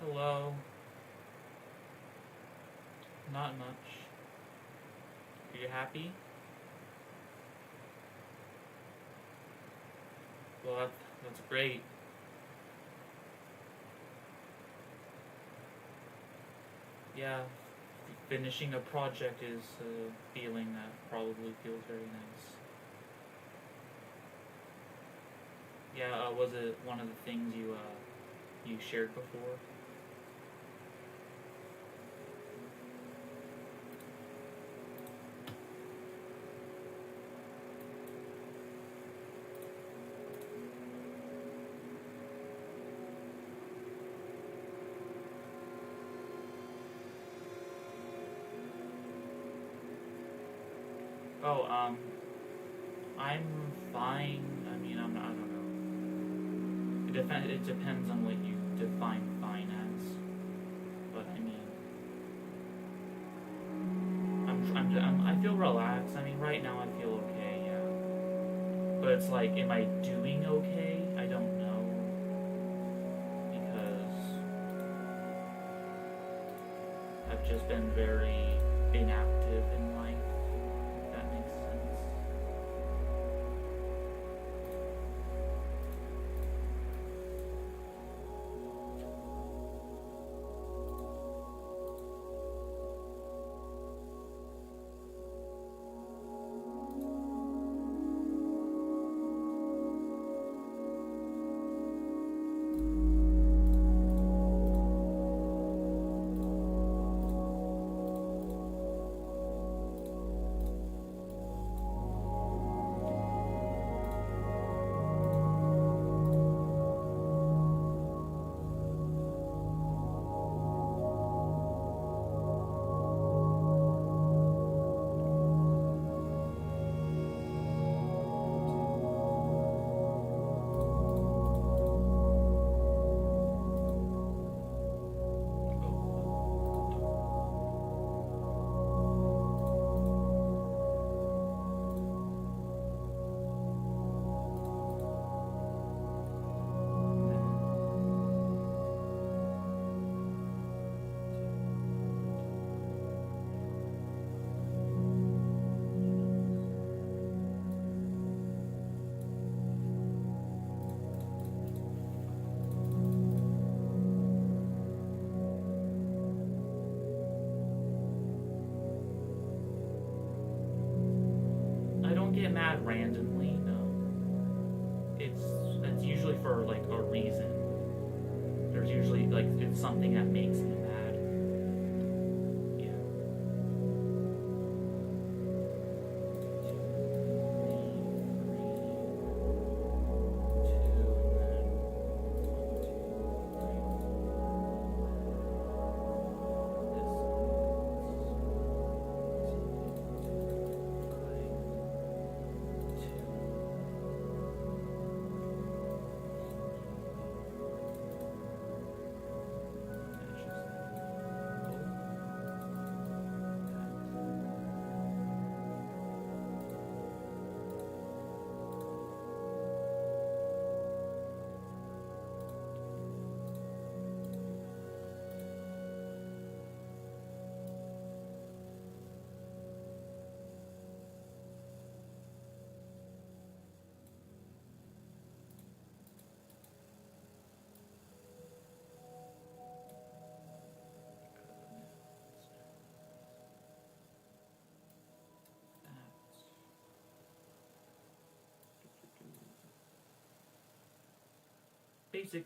Hello. Not much. Are you happy? Well, that's great. Yeah, finishing a project is a feeling that probably feels very nice. Yeah, was it one of the things you shared before? Oh, I'm fine. I mean, I'm not, I don't know. It depends on what you define fine as. But I mean, I feel relaxed. I mean, right now I feel okay. Yeah. But it's like, am I doing okay? I don't know because I've just been very inactive in life. If that makes sense. I don't get mad randomly. No, that's usually for like a reason. There's usually like it's something that makes me mad.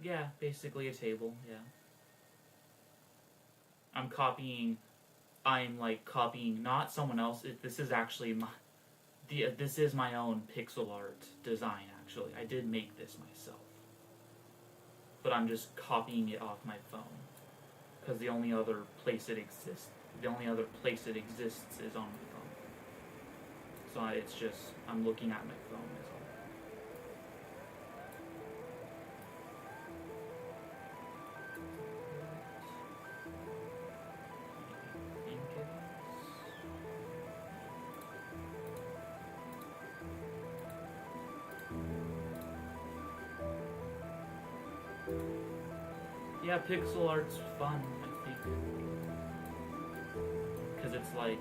Yeah. Basically a table. Yeah, I'm copying. I'm like copying not someone else. This is actually this is my own pixel art design. Actually, I did make this myself, but I'm just copying it off my phone because the only other place it exists is on my phone. So it's just I'm looking at my phone as all. Yeah, pixel art's fun, I think. Because it's like,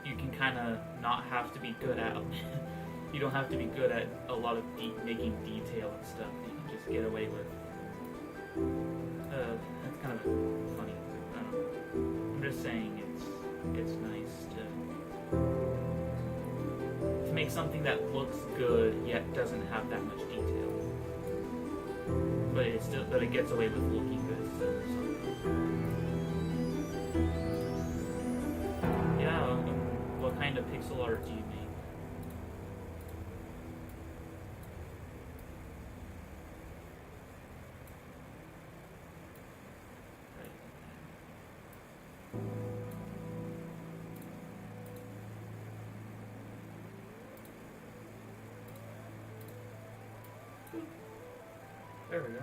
you can kind of not have to be good at you don't have to be good at a lot of making detail and stuff. You can just get away with that's kind of funny. I don't know. I'm just saying it's nice to make something that looks good yet doesn't have that much detail, but it gets away with looking good still or something. Yeah. What kind of pixel art do you make? There we go.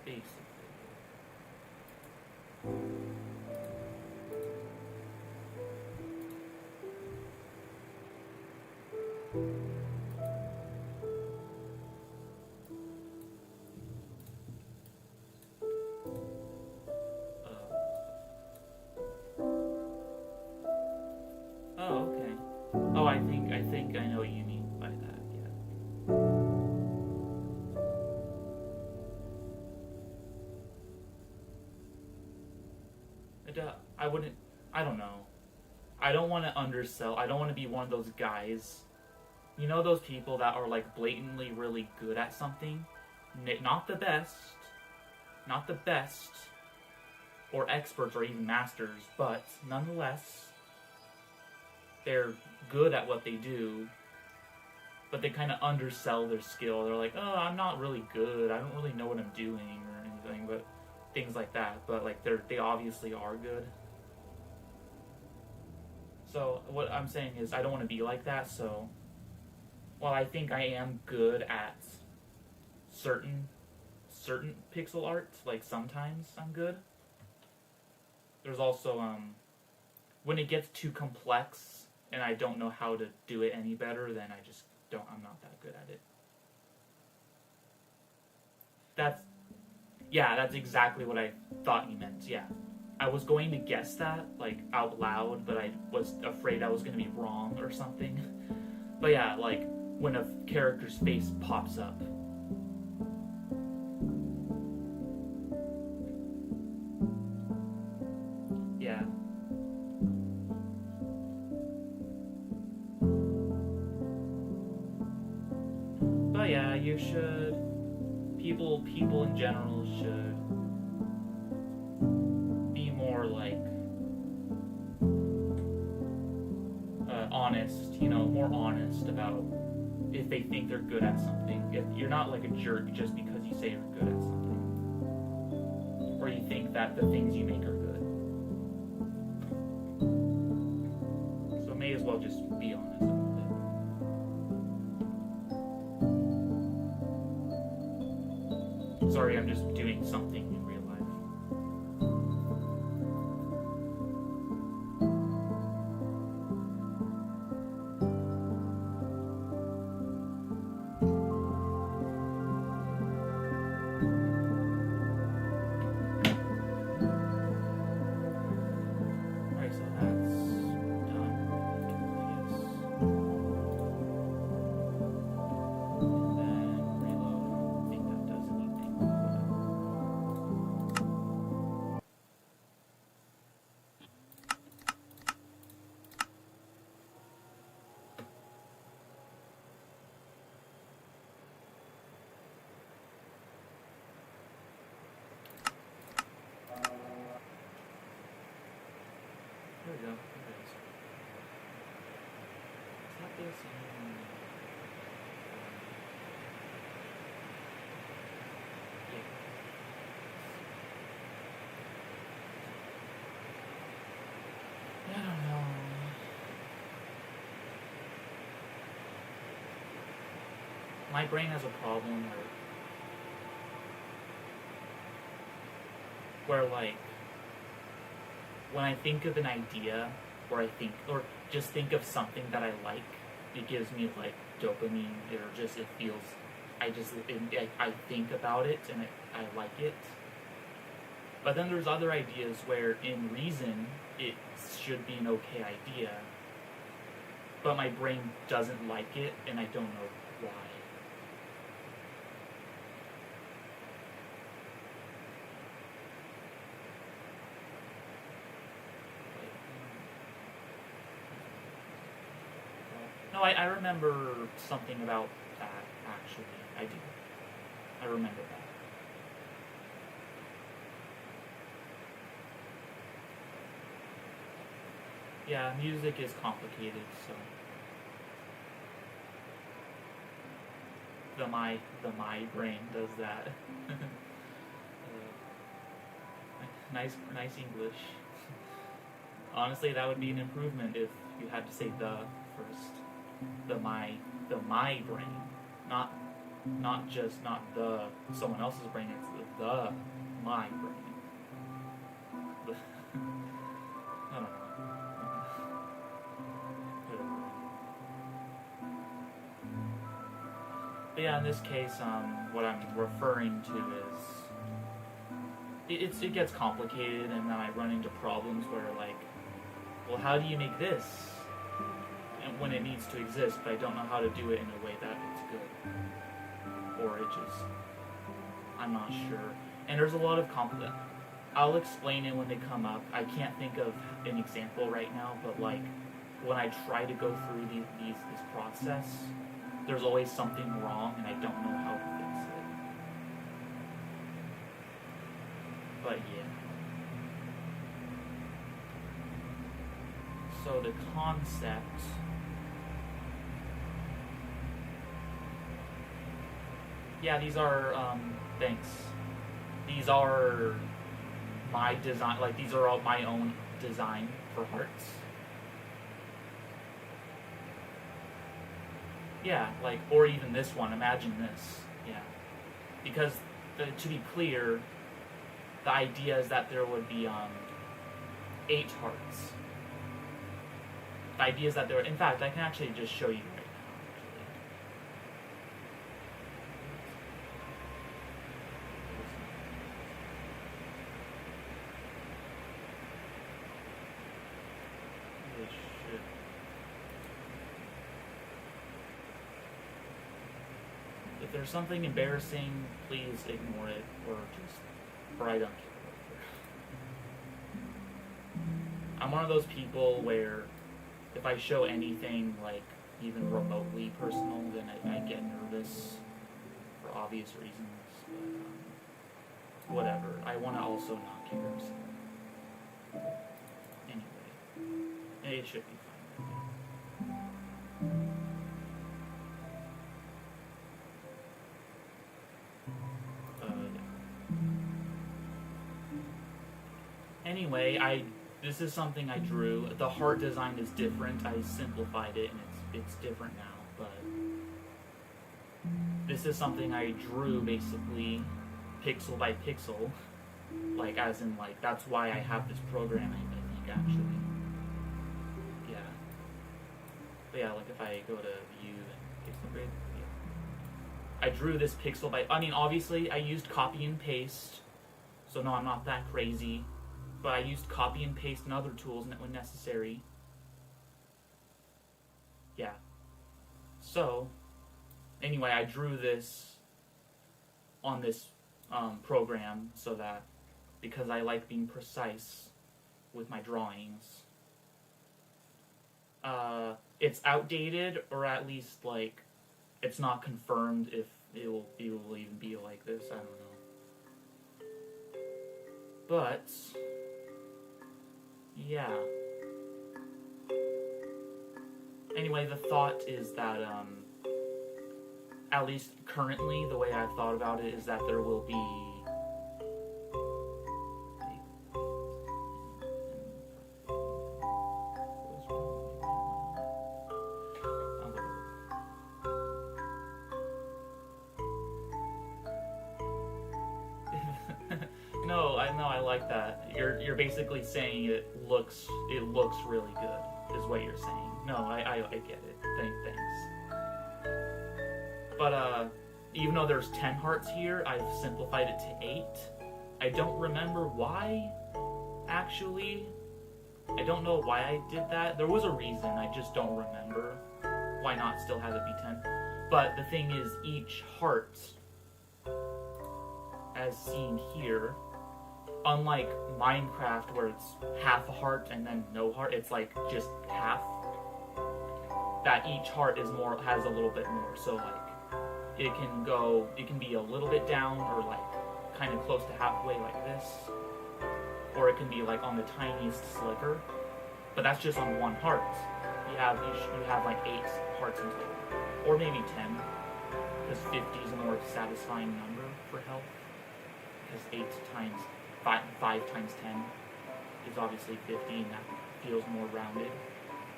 Basically. Oh, okay. Oh, I think I know what you mean by that. Yeah. I wouldn't. I don't know. I don't want to undersell. I don't want to be one of those guys. You know those people that are like blatantly really good at something, not the best, or experts or even masters, but nonetheless, they're good at what they do, but they kind of undersell their skill. They're like, oh, I'm not really good. I don't really know what I'm doing or anything, but things like that. But like they obviously are good. So what I'm saying is I don't want to be like that. So while I think I am good at certain pixel art, like sometimes I'm good, there's also when it gets too complex and I don't know how to do it any better, then I'm not that good at it. That's exactly what I thought you meant. Yeah. I was going to guess that, like, out loud, but I was afraid I was going to be wrong or something. But yeah, like, when a character's face pops up. Yeah. But yeah, you should... People in general should be more, like, honest, more honest about if they think they're good at something. If you're not like a jerk just because you say you're good at something, or you think that the things you make are good. So may as well just be honest about it. Sorry, I'm just doing something in real life. Alright, so that's done, I guess. And then reload. I don't think that does anything. There we go. There it is. Tap this and... yeah. I don't know. My brain has a problem where where like when I think of an idea, or just think of something that I like, it gives me like dopamine, or just it feels. I think about it and I like it. But then there's other ideas where, in reason, it should be an okay idea, but my brain doesn't like it, and I don't know why. No, I remember something about that, actually. I do. I remember that. Yeah, music is complicated, so the my brain does that. Nice English. Honestly, that would be an improvement if you had to say the first. The my brain, not the someone else's brain. It's the my brain. I don't know. But yeah, in this case, what I'm referring to is it gets complicated, and then I run into problems where like, well, how do you make this? And when it needs to exist, but I don't know how to do it in a way that it's good, or it just I'm not sure. And there's a lot of I'll explain it when they come up. I can't think of an example right now, but like when I try to go through this process, there's always something wrong, and I don't know how to fix it. But yeah. So the concept. Yeah, these are, thanks. These are my design, like, these are all my own design for hearts. Yeah, like, or even this one, imagine this. Yeah. Because, to be clear, the idea is that there would be, 8 hearts. The idea is that there, in fact, I can actually just show you. If there's something embarrassing, please ignore it, or I don't care. I'm one of those people where if I show anything like even remotely personal, then I get nervous for obvious reasons. But whatever. I want to also not care. So. Anyway, it should be fine. Anyway, this is something I drew. The heart design is different. I simplified it, and it's different now. But this is something I drew basically, pixel by pixel. Like, as in, like, that's why I have this programming, I think, actually. Yeah. But yeah, like, if I go to view and pixel grid, yeah. I drew this pixel by, I mean, obviously, I used copy and paste, so no, I'm not that crazy. But I used copy and paste and other tools when necessary. Yeah. So, anyway, I drew this on this program so that, because I like being precise with my drawings, it's outdated, or at least, like, it's not confirmed if it will even be like this. I don't know. But yeah. Anyway, the thought is that, at least currently, the way I've thought about it is that there will be no, I like that. You're basically saying it looks really good, is what you're saying. No, I get it. Thanks. But even though there's 10 hearts here, I've simplified it to 8. I don't remember why, actually. I don't know why I did that. There was a reason, I just don't remember. Why not still have it be 10? But the thing is, each heart, as seen here, unlike Minecraft where it's half a heart and then no heart, it's like just half. That each heart has a little bit more. So like it can be a little bit down or like kind of close to halfway like this, or it can be like on the tiniest sliver. But that's just on one heart. You have like 8 hearts in total, or maybe 10, because 50 is a more satisfying number for health. Because 5 times 10 is obviously 50, and that feels more rounded.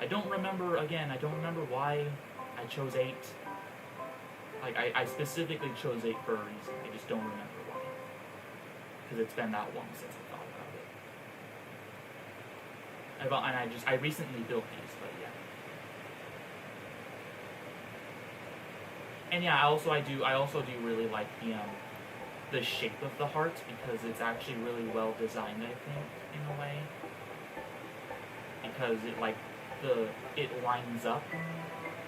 I don't remember why I chose 8. Like, I specifically chose 8 for a reason. I just don't remember why. Because it's been that long since I thought about it. And I recently built these, but yeah. And yeah, I also do really like the shape of the heart, because it's actually really well designed, I think, in a way. Because it lines up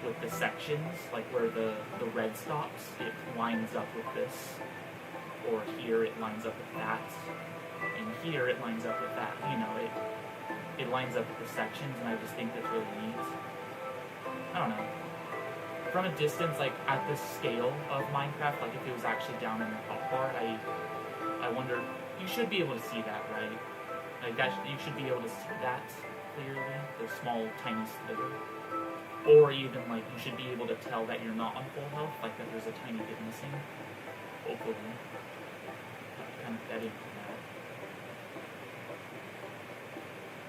with the sections, like where the red stops, it lines up with this. Or here it lines up with that. And here it lines up with that. You know, it lines up with the sections, and I just think that's really neat. I don't know. From a distance, like at the scale of Minecraft, like if it was actually down in the top bar, I wonder, you should be able to see that, right? Like you should be able to see that clearly, the small tiny sliver. Or even like you should be able to tell that you're not on full health, like that there's a tiny bit missing. Hopefully. I'm kind of betting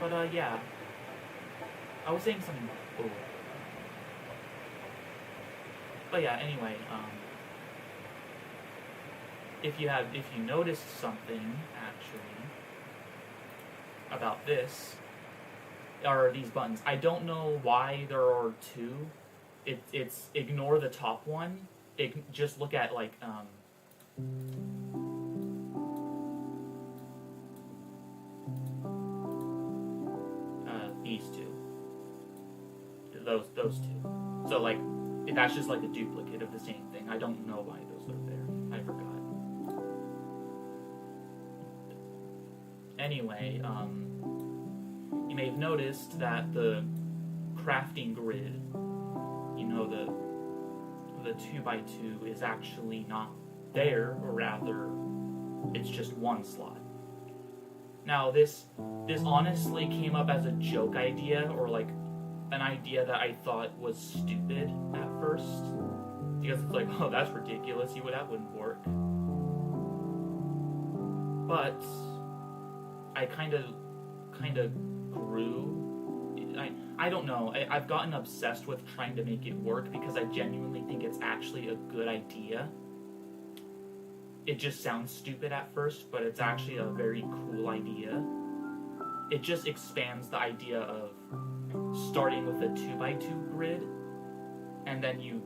on that. But yeah. I was saying something cool. But yeah, anyway, if you noticed something actually about this, are these buttons. I don't know why there are 2. It's ignore the top one. Just look at like these 2. Those 2. So like. That's just like a duplicate of the same thing. I don't know why those are there. I forgot. Anyway, you may have noticed that the crafting grid, you know, the 2x2 is actually not there, or rather, it's just one slot. Now, this honestly came up as a joke idea, or like an idea that I thought was stupid at first, because it's like, oh, that's ridiculous, that wouldn't work. But I kind of grew. I don't know. I've gotten obsessed with trying to make it work, because I genuinely think it's actually a good idea. It just sounds stupid at first, but it's actually a very cool idea. It just expands the idea of starting with a 2x2 grid, and then you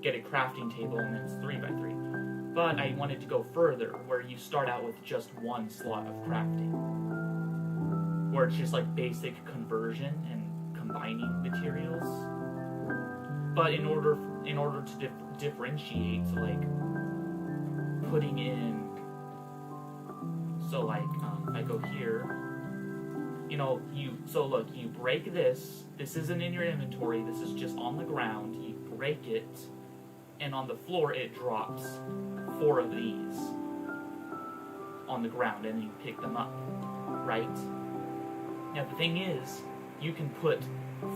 get a crafting table, and it's 3x3. But I wanted to go further, where you start out with just one slot of crafting, where it's just like basic conversion and combining materials. But in order to differentiate, like putting in, so like if I go here. You know, look, you break this. This isn't in your inventory. This is just on the ground. You break it, and on the floor it drops 4 of these on the ground, and you pick them up, right? Now the thing is, you can put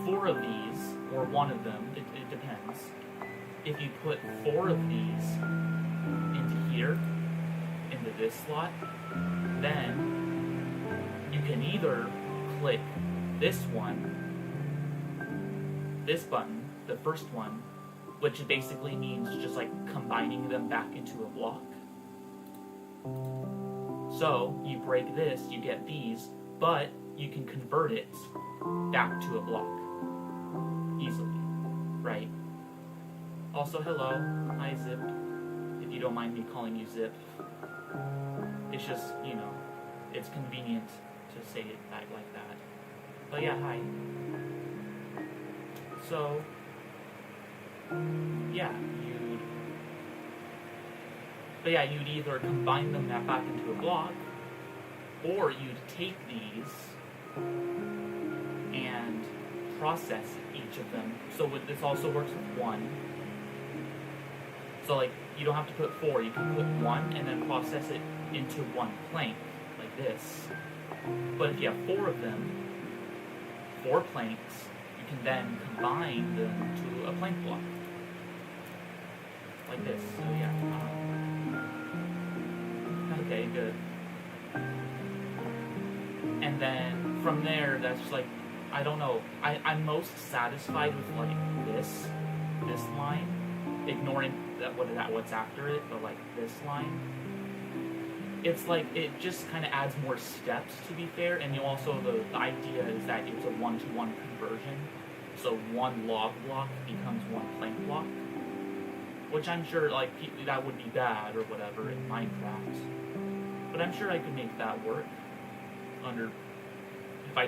4 of these, or 1 of them. It depends. If you put 4 of these into here, into this slot, then you can either click this button, the first one, which basically means just like combining them back into a block. So you break this, you get these, but you can convert it back to a block easily, right? Also, hello, hi Zip, if you don't mind me calling you Zip. It's just, you know, it's convenient to say it back like that. But yeah, hi. So, yeah, you'd either combine them back into a block, or you'd take these and process each of them. So this also works with one. So like, you don't have to put 4, you can put 1 and then process it into one plank, like this. But if you have 4 of them, 4 planks, you can then combine them to a plank block. Like this, so yeah. Okay, good. And then from there, that's just like, I don't know, I'm most satisfied with like this line, ignoring what's after it, but like this line. It's like, it just kind of adds more steps, to be fair, and you also, the idea is that it's a one-to-one conversion, so one log block becomes one plank block, which I'm sure, like, that would be bad or whatever in Minecraft, but I'm sure I could make that work if I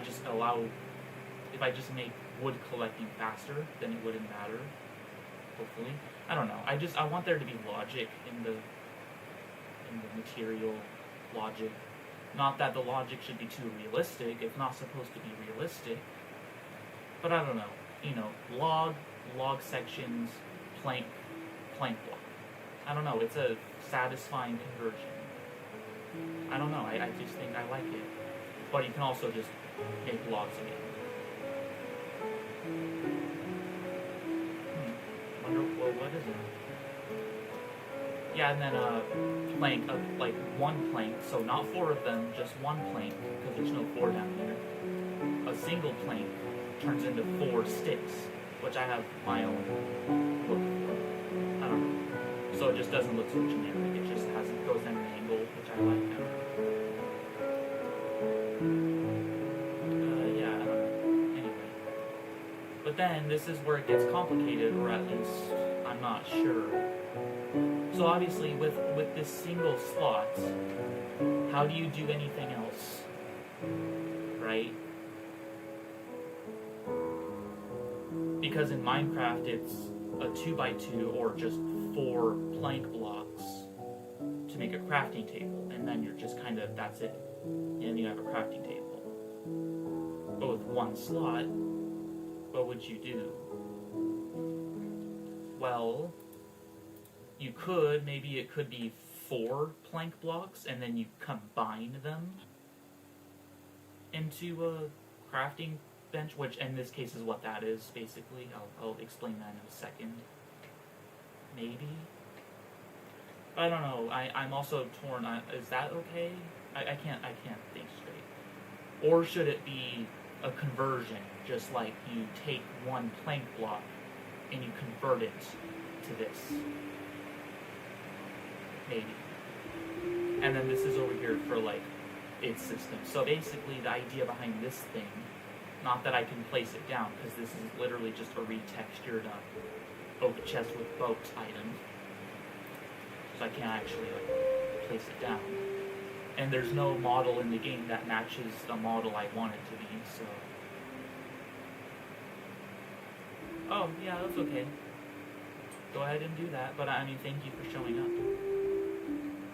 just make wood collecting faster, then it wouldn't matter, hopefully. I don't know, I want there to be logic in the material logic. Not that the logic should be too realistic, it's not supposed to be realistic, but I don't know, you know, log sections, plank block. I don't know, it's a satisfying conversion. I don't know, I just think I like it. But you can also just make logs again. Wonder, well, what is it? Yeah, and then a plank, like one plank, so not 4 of them, just one plank, because there's no 4 down here. A single plank turns into 4 sticks, which I have my own look for. I don't know. So it just doesn't look so generic, it just goes at an angle, which I like. Yeah, I don't know. Anyway. But then, this is where it gets complicated, or at least, I'm not sure. So obviously, with this single slot, how do you do anything else? Right? Because in Minecraft, it's a 2x2 or just 4 plank blocks to make a crafting table, and then you're just kind of, that's it. And you have a crafting table. But with one slot, what would you do? Well, you could, maybe it could be 4 plank blocks, and then you combine them into a crafting bench, which in this case is what that is, basically. I'll explain that in a second. Maybe? I don't know, I'm also torn. Is that okay? I can't think straight. Or should it be a conversion, just like you take one plank block and you convert it to this? Maybe. And then this is over here for like its system. So basically the idea behind this thing, not that I can place it down, because this is literally just a retextured oak chest with boat item. So I can't actually like place it down. And there's no model in the game that matches the model I want it to be, so... Oh, yeah, that's okay. Go ahead and do that, but I mean, thank you for showing up.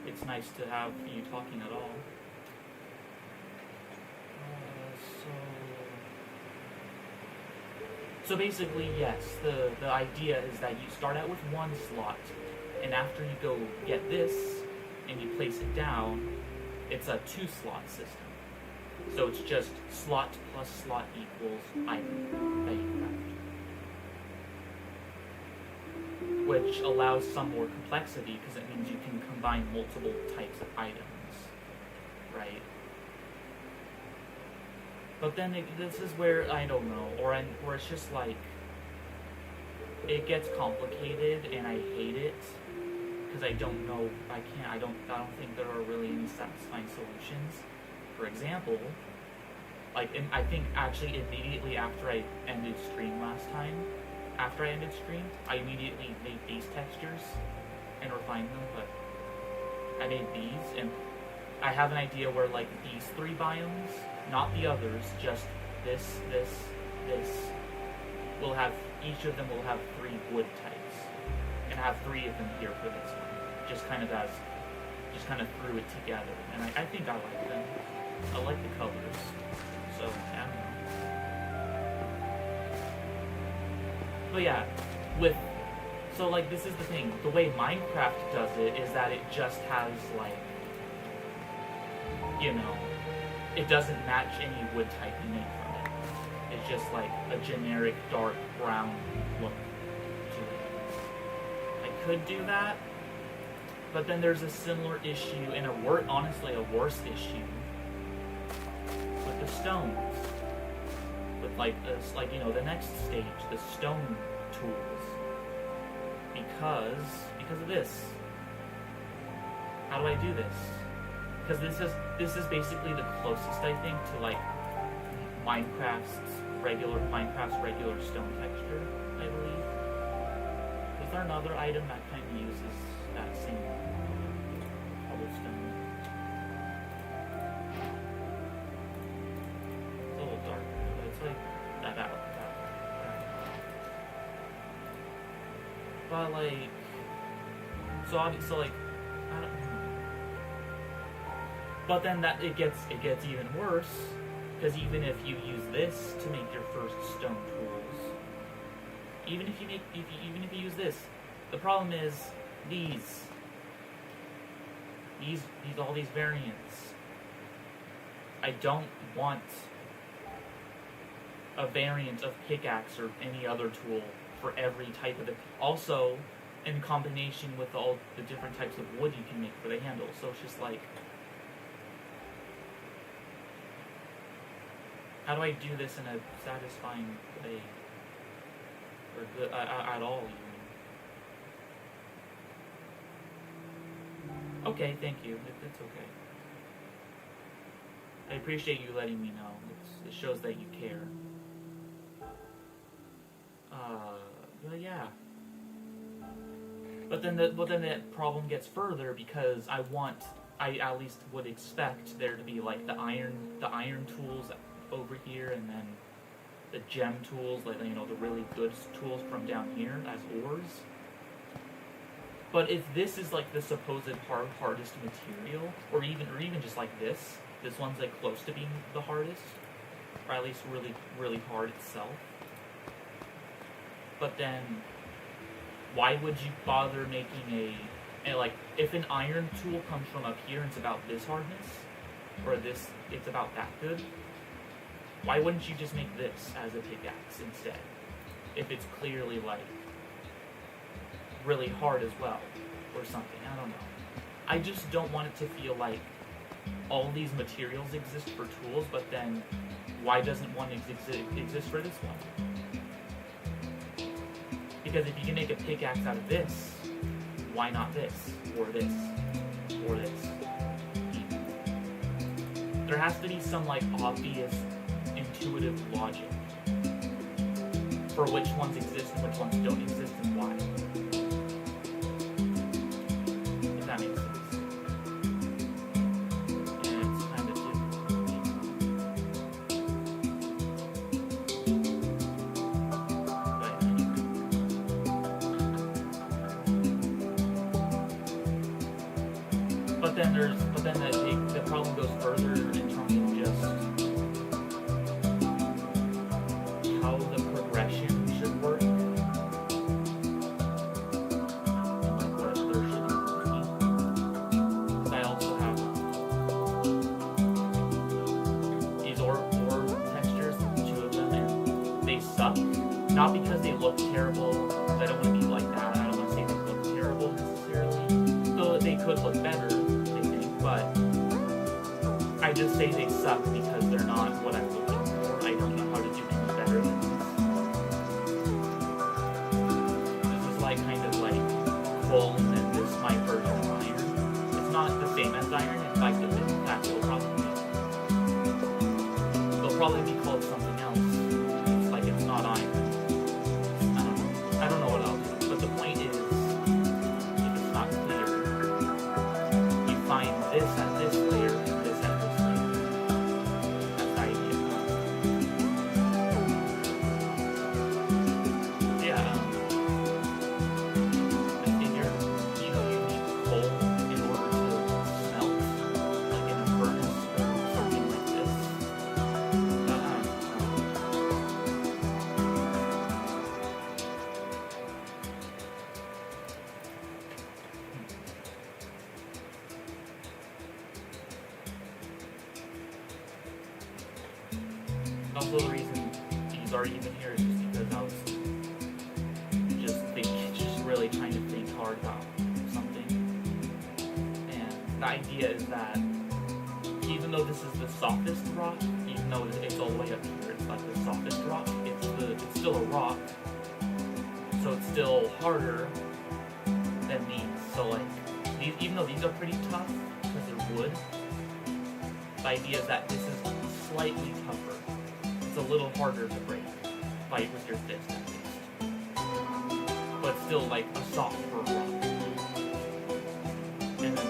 It's nice to have you talking at all. So basically, yes, the idea is that you start out with one slot, and after you go get this, and you place it down, it's a 2-slot system. So it's just slot plus slot equals item that you craft. Which allows some more complexity, because it means you can combine multiple types of items, right? But then this is where, I don't know, or it's just like, it gets complicated, and I hate it, because I don't know, I don't think there are really any satisfying solutions. For example, like, I think actually immediately after I ended stream last time, I immediately made these textures and refined them, but I made these, and I have an idea where, like, these 3 biomes, not the others, just this, will have, each of them will have 3 wood types, and I have 3 of them here for this one, just kind of threw it together, and I think I like them. I like the colors, so, I don't know. But yeah, so, like, this is the thing, the way Minecraft does it is that it just has, like, you know, it doesn't match any wood type you make from it. It's just, like, a generic dark brown look to it. I could do that, but then there's a similar issue, and honestly a worse issue, with the stones. With, like, this, like, you know, the next stage, the stone tools. Because of this. How do I do this? Because this is basically the closest, I think, to, like, Minecraft's regular stone texture, I believe. Was there another item that kind of uses that same cobblestone? It's a little darker, but it's like that. But, like, so obviously, like, I don't know. But then it gets even worse, because even if you use this to make your first stone tools, even if you use this, the problem is all these variants. I don't want a variant of pickaxe or any other tool for every type of it. Also, in combination with all the different types of wood you can make for the handle. So it's just like, how do I do this in a satisfying way? Or good, at all, even. Okay, thank you. It's okay. I appreciate you letting me know. It shows that you care. But yeah. But then the problem gets further, because I at least would expect there to be, like, the iron tools over here, and then the gem tools, like, you know, the really good tools from down here as ores. But if this is, like, the supposed hardest material, or even just like this one's, like, close to being the hardest, or at least really, really hard itself. But then, why would you bother making like, if an iron tool comes from up here and it's about this hardness, or it's about that good, why wouldn't you just make this as a pickaxe instead? If it's clearly, like, really hard as well, or something, I don't know. I just don't want it to feel like all these materials exist for tools, but then why doesn't one exist for this one? Because if you can make a pickaxe out of this, why not this? Or this? Or this? There has to be some, like, obvious, intuitive logic for which ones exist and which ones don't exist and why. If that makes sense. And it's kind of But then the problem goes further in terms of just how the progression should work. Like, what there should be. I also have these orb textures, 2 of them, and they suck. Not because they look terrible, because I don't want to be like that. I don't want to say they look terrible necessarily. Though they could look better, but I just say they suck because they're not what I'm looking for. I don't know how to do any better than this. This is, like, kind of like Cole, and this is my first cast iron. In fact, in fact, it'll probably be called something else. It's like it's not iron. I don't know what else. But the point is, if it's not clear, you find this at this layer and this at this layer. That's the idea. Yeah. I figure, you need coal in order to smelt, like in a furnace or something like this. Also, the reason these are even here is just because I was just really trying to think hard about something. And the idea is that even though this is the softest rock, even though it's all the way up here, it's like the softest rock, it's still a rock, so it's still harder than these. So like, even though these are pretty tough because they're wood, the idea is that this is slightly tougher. It's a little harder to break, fight with your fist at least, but still like a softer rock. And then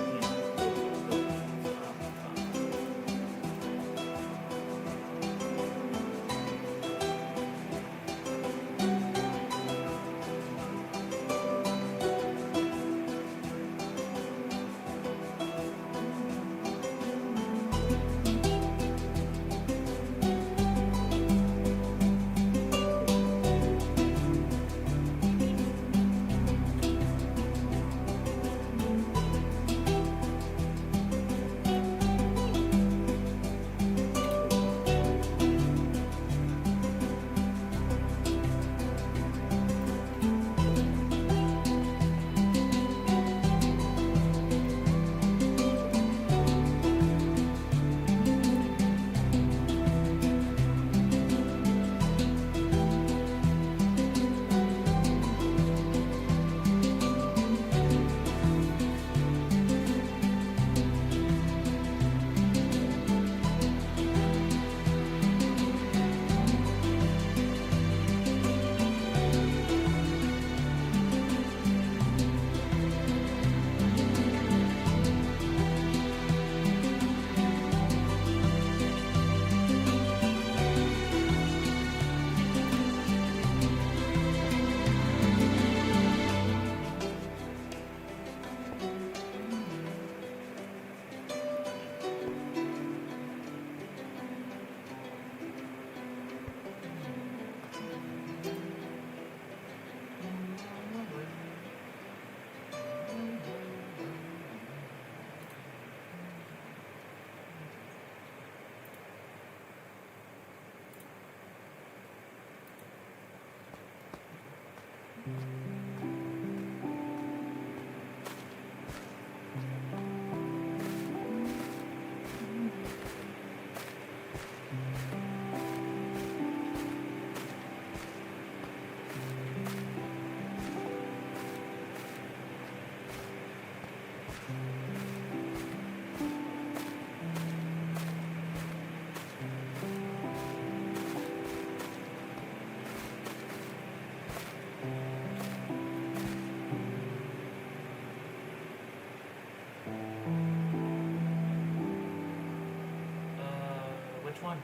which one?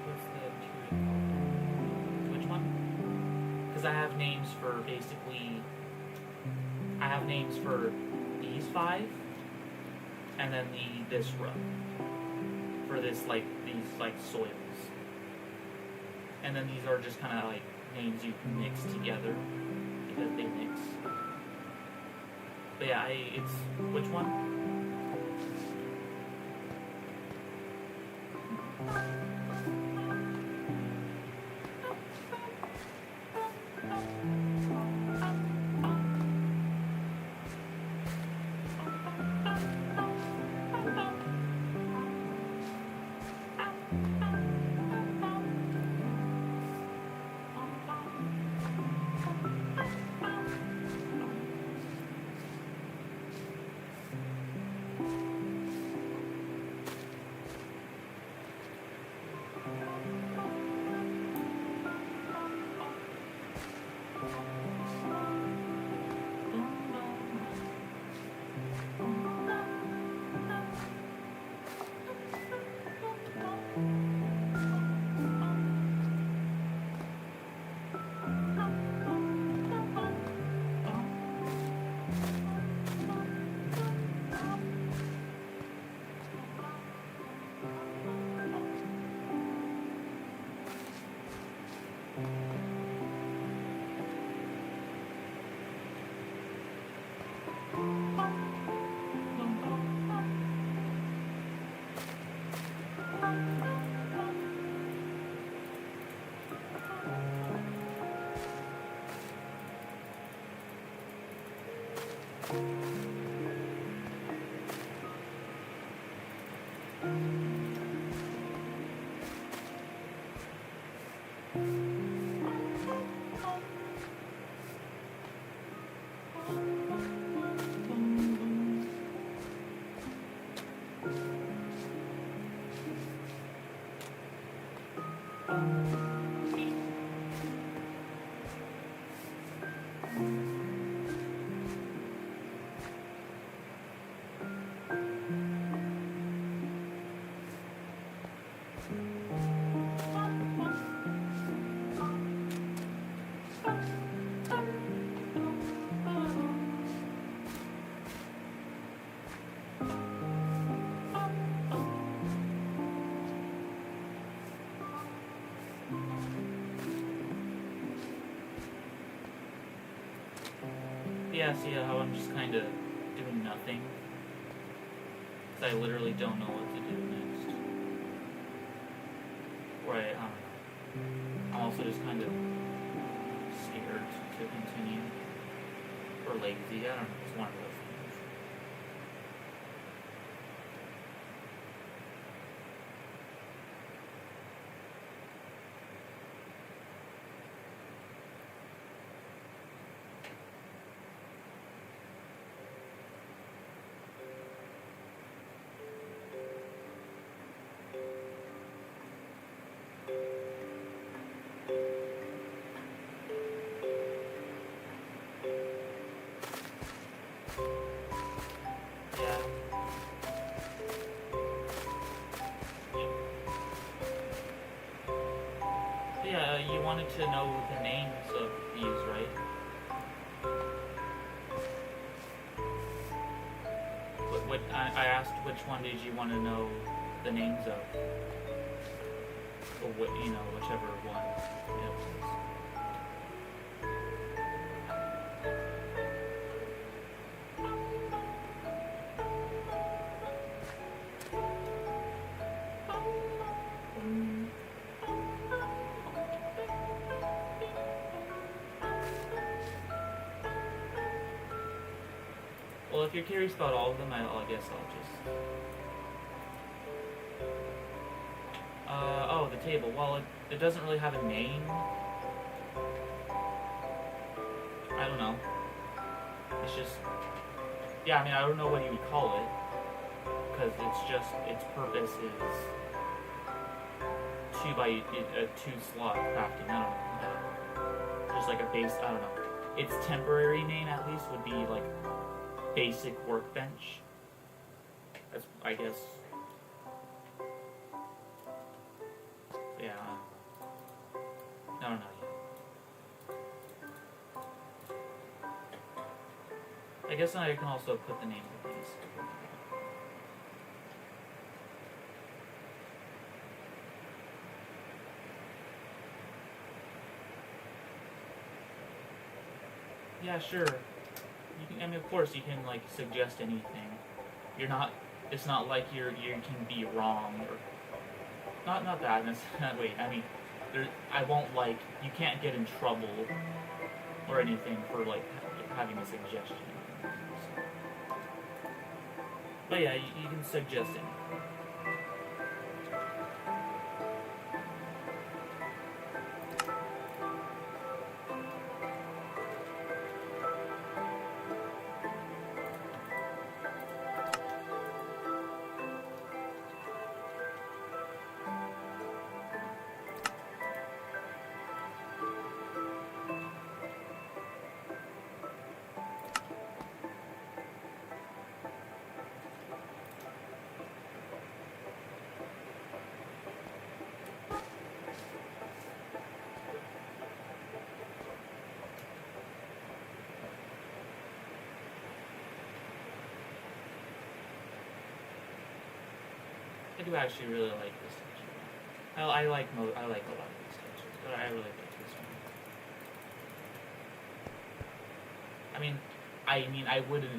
What's the two? Which one? Because I have names for basically. I have names for these 5, and then this row for these soils, and then these are just kind of like names you can mix together because they mix. But yeah, it's which one? Yeah, see how I'm just kind of doing nothing? Because I literally don't know what to do next. Or I don't know. I'm also just kind of scared to continue. Or lazy, I don't know, it's one of those things. Yeah. But yeah, you wanted to know the names of these, right? What I asked which one did you want to know the names of? Or what, whichever one it was. Well, if you're curious about all of them, I guess I'll just... oh, the table. Well, it doesn't really have a name. I don't know. It's just... Yeah, I mean, I don't know what you would call it. Because it's just... Its purpose is... 2 slot crafting. I don't know. Just like a base... I don't know. Its temporary name, at least, would be like... Basic workbench. That's, I guess. Yeah. I don't know yet. I guess I can also put the names of these. Yeah, sure. You can, I mean, of course, you can like suggest anything. You're not. It's not like you can be wrong or not that. Wait, I mean, I won't like. You can't get in trouble or anything for like having a suggestion. But yeah, you can suggest anything. I do actually really like this texture. I like a lot of these textures, but I really like this one.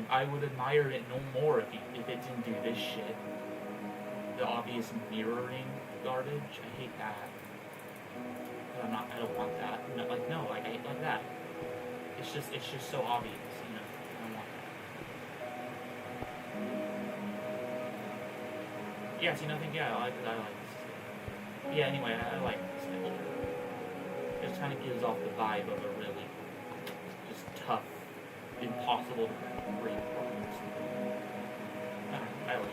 I would admire it no more if it didn't do this shit. The obvious mirroring garbage. I hate that. But I don't want that. No, like I hate like that. It's just so obvious, I don't want that. Yeah, see nothing. Yeah, I like this. Yeah, anyway, I like this build. It just kind of gives off the vibe of a really just tough, impossible to break problem. I don't know. I like it.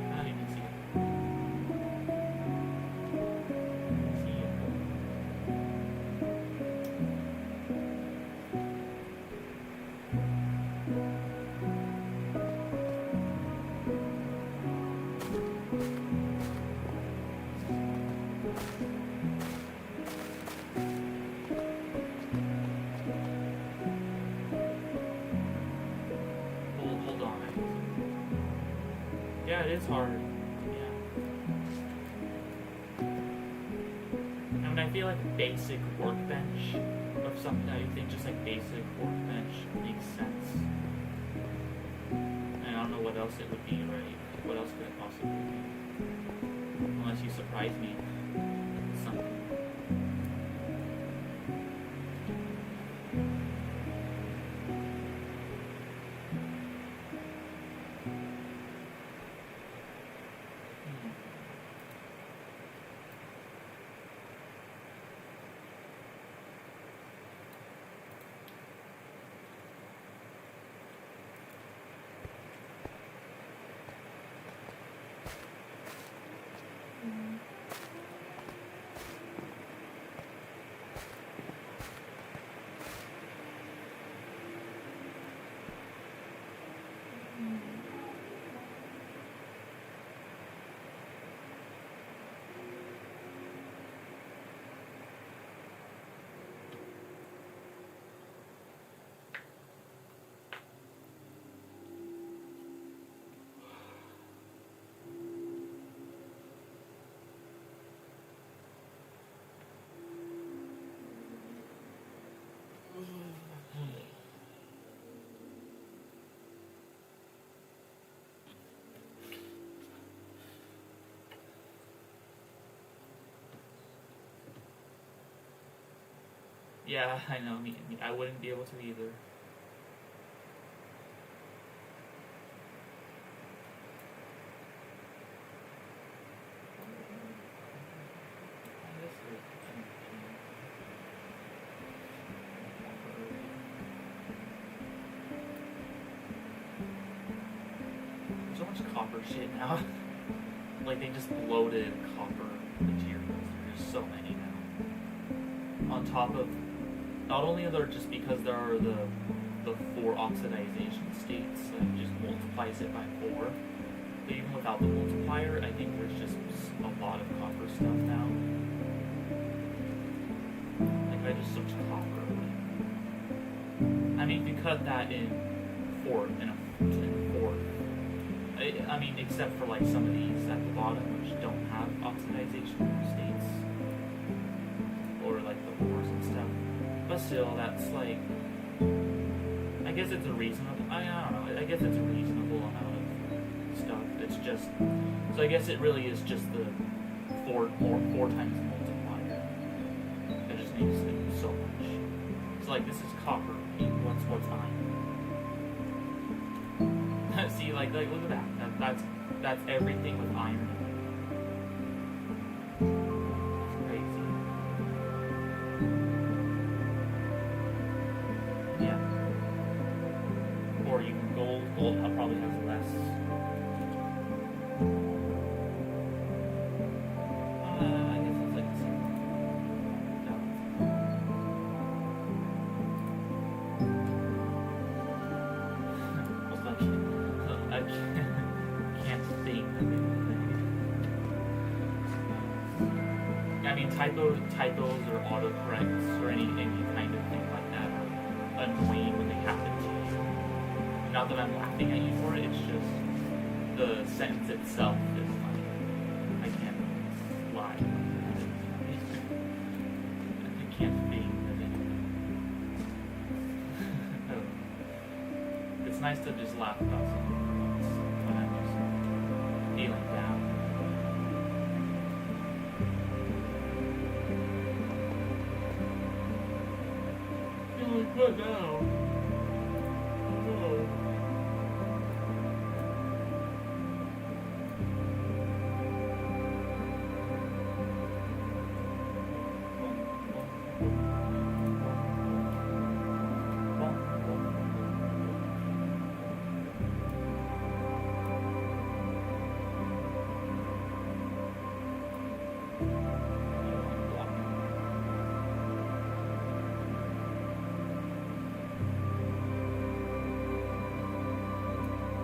I don't even see it. See it. Hold on. Yeah, it is hard. Yeah. I mean, I feel like a basic workbench of something I think just like basic workbench makes sense. And I don't know what else it would be, right? What else could it possibly be? Unless you surprise me with something. Yeah, I know. I wouldn't be able to either. There's so much copper shit now. Like they just loaded copper materials. There's so many now. On top of, not only are there just because there are the 4 oxidization states, that just multiplies it by 4. But even without the multiplier, I think there's just a lot of copper stuff now. Like I just searched copper. I mean, if you cut that in fourth, I mean, except for like some of these at the bottom which don't have oxidization states, or like the ores and stuff. But still, that's like, I guess it's a reasonable. I don't know. I guess it's a reasonable amount of stuff. It's just, so I guess it really is just the four times multiplier that just makes it so much. So like this is copper. What's iron? See, like look at that. That's everything with iron. That's crazy. Yeah. Or even gold. Gold probably has less. I guess it's like the I can't think of anything. I mean, typos or autocorrects or any kind of thing like that are annoying when they happen to you. Not that I'm laughing at you for it, it's just the sentence itself is like, I can't lie. I can't think of anything. It's nice to just laugh about something when I'm just feeling down. Feeling good now. Oh no.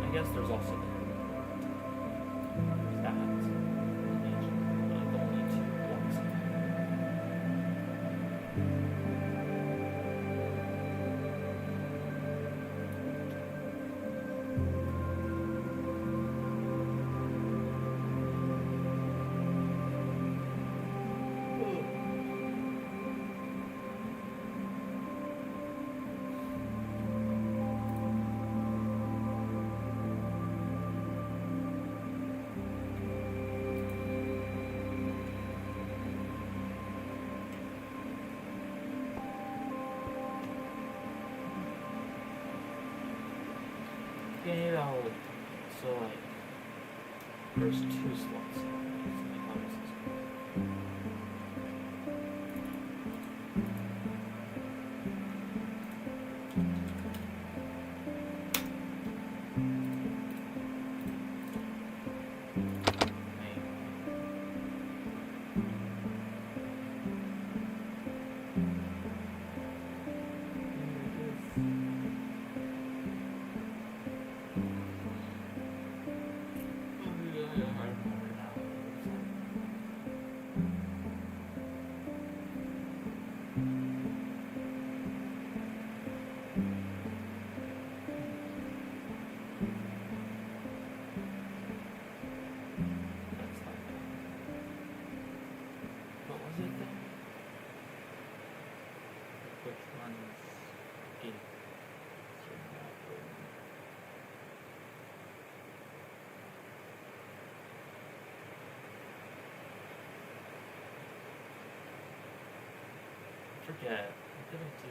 I guess there's also that. Like only 2 blocks. Okay, so like, there's 2 slots. How does this go? Forget. What did I do?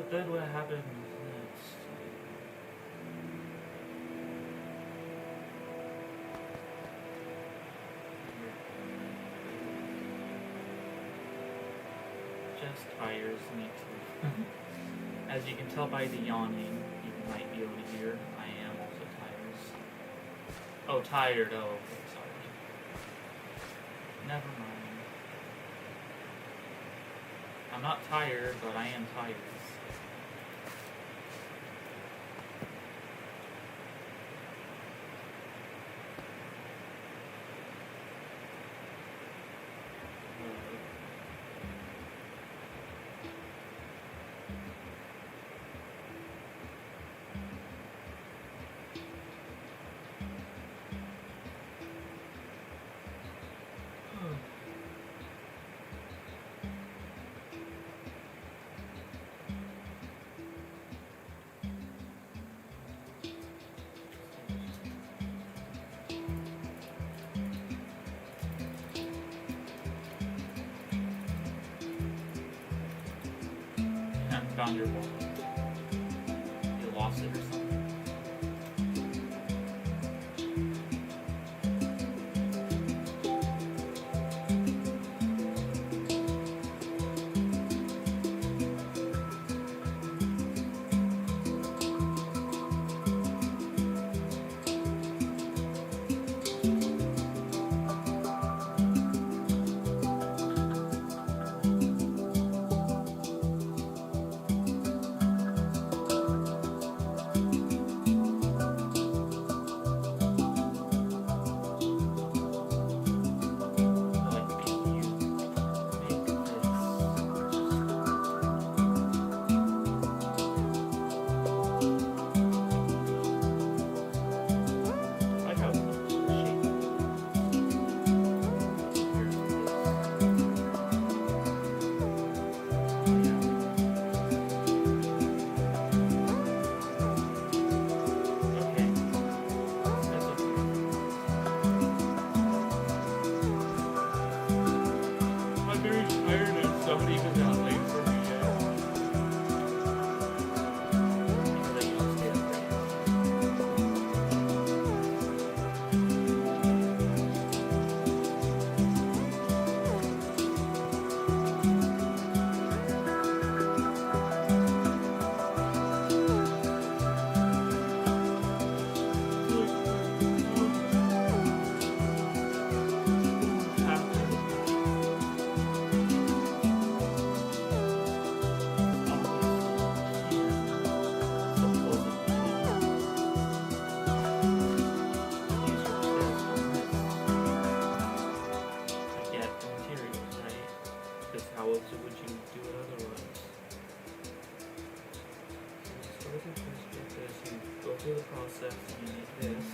But then what happened next? Just tires, me too. As you can tell by the yawning, you might be able to hear, I am also tired. Oh, tired, oh, okay, sorry. Never mind. I'm not tired, but I am tired. Found your wallet. You lost it or something? through the process and you make this,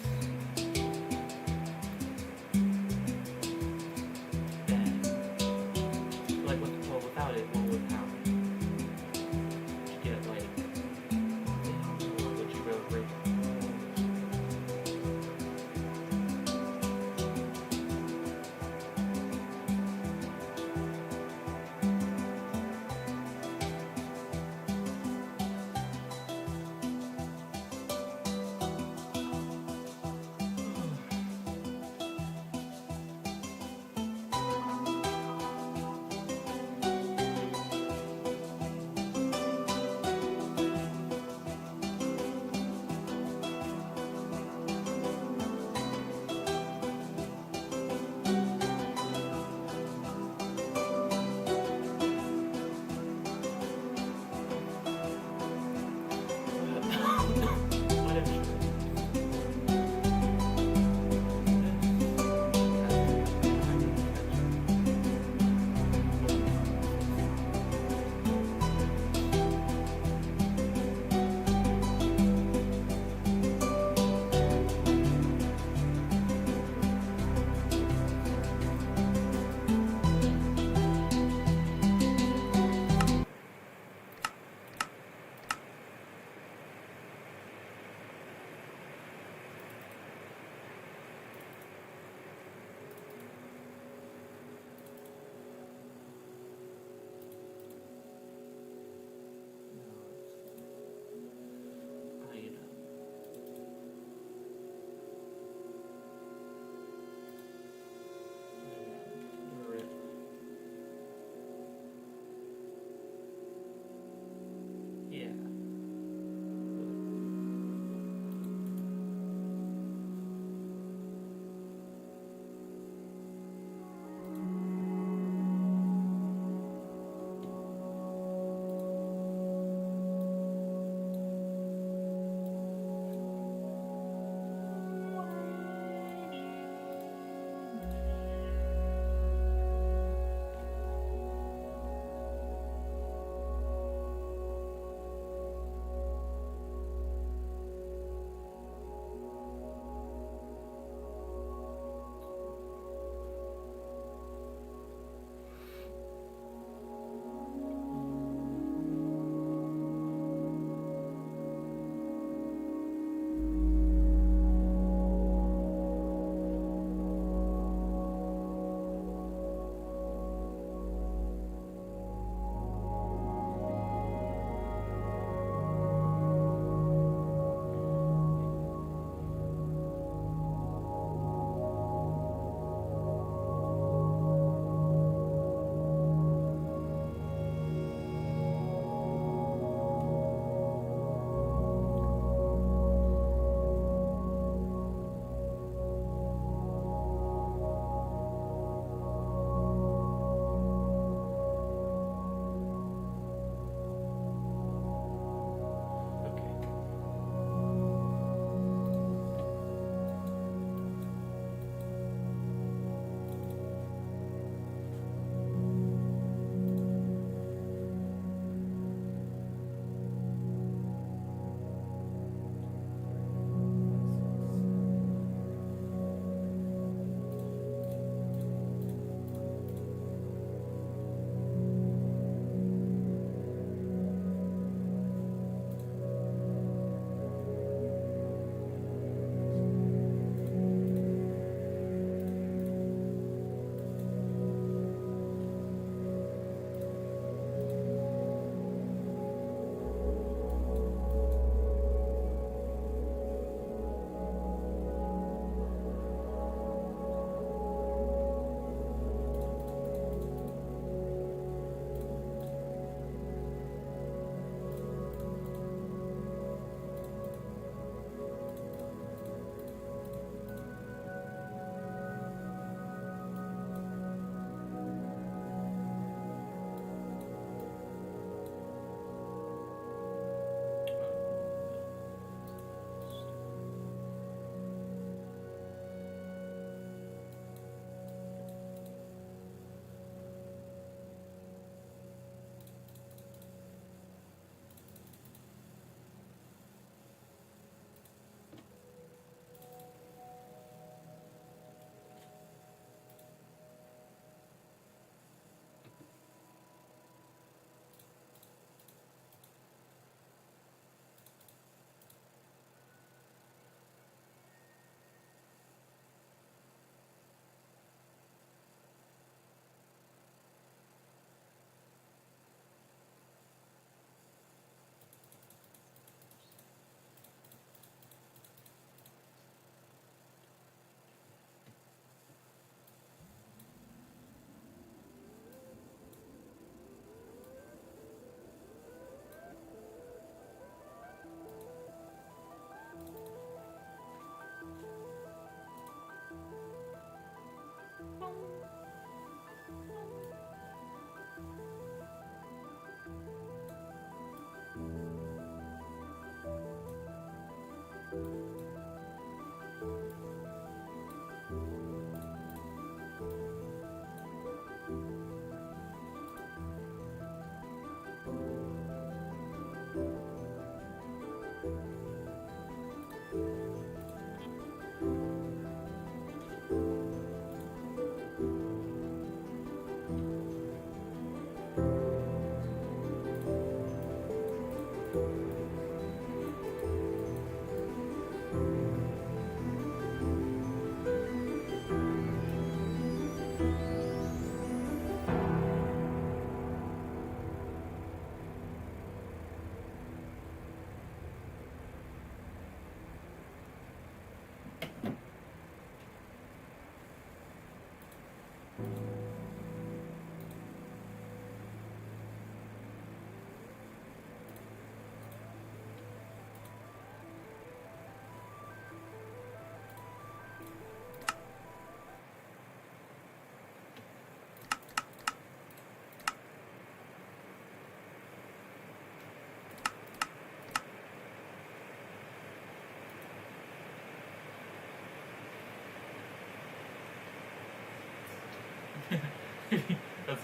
then, like well, without it, what would happen? You get like, what would you go break?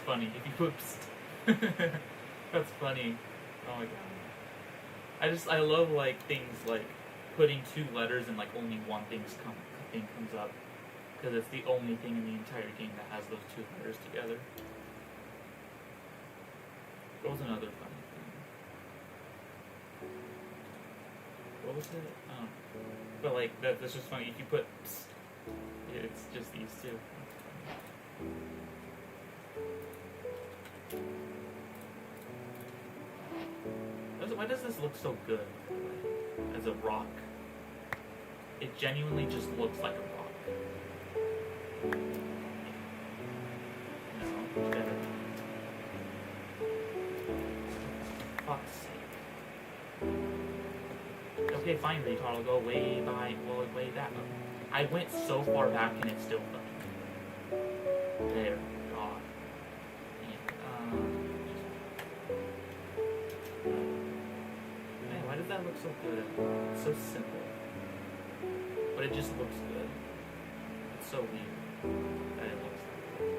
funny. If you put psst. That's funny. Oh my god. I love like things like putting two letters and like only one thing comes up. Because it's the only thing in the entire game that has those two letters together. What was another funny thing? What was it? Oh. But like, that's just funny. If you put psst, it's just these two. Why does this look so good, by the way, as a rock? It genuinely just looks like a rock. No, better. Fuck's sake. Okay, fine, retard. I'll go way back. I went so far back and it's still fucking. There. God. Man, why does that look so good? It's so simple. But it just looks good. It's so weird that it looks like that.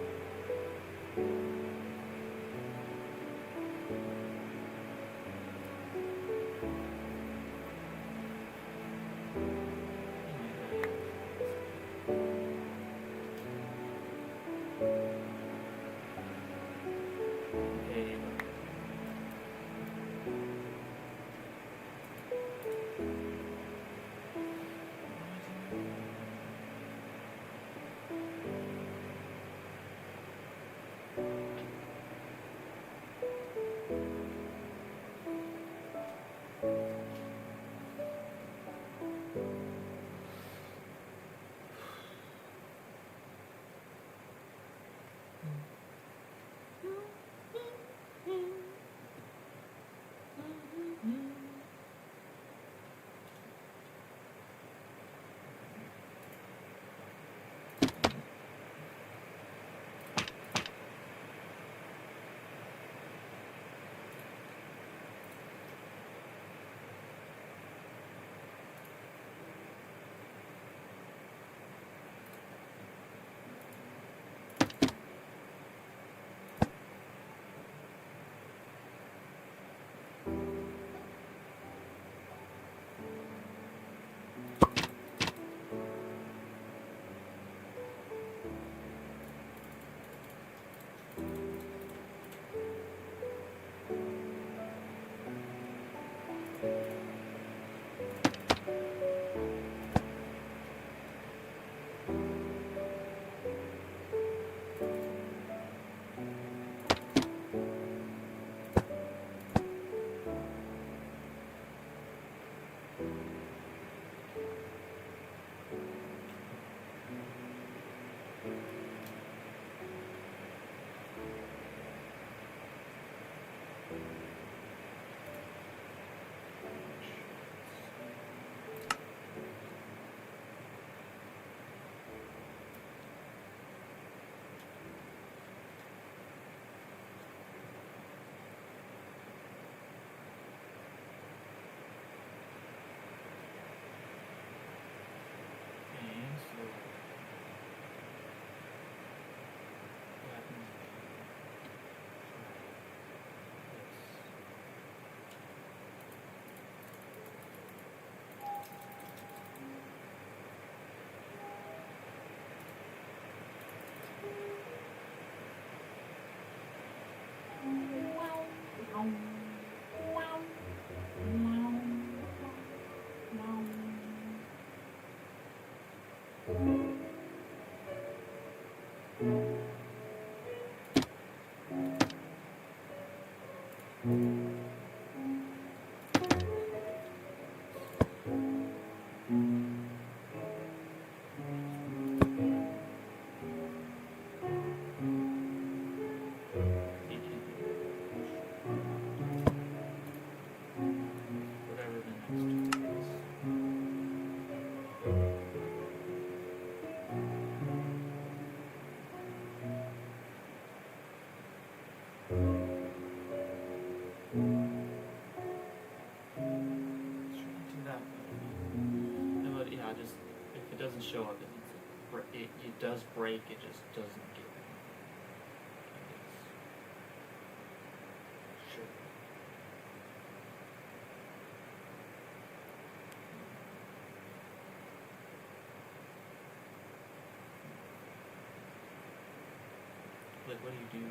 Doesn't show up, it does break, it just doesn't get what do you do?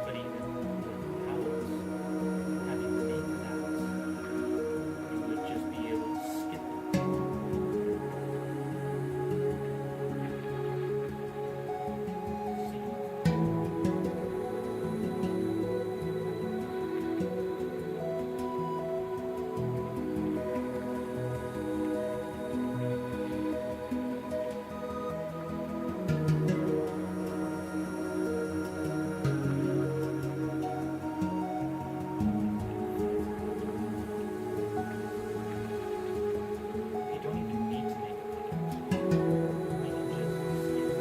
But even without having made that, you would just be able to skip it. See? You don't even need to make a pickaxe. You can just skip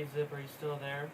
Hey Zip, are you still there?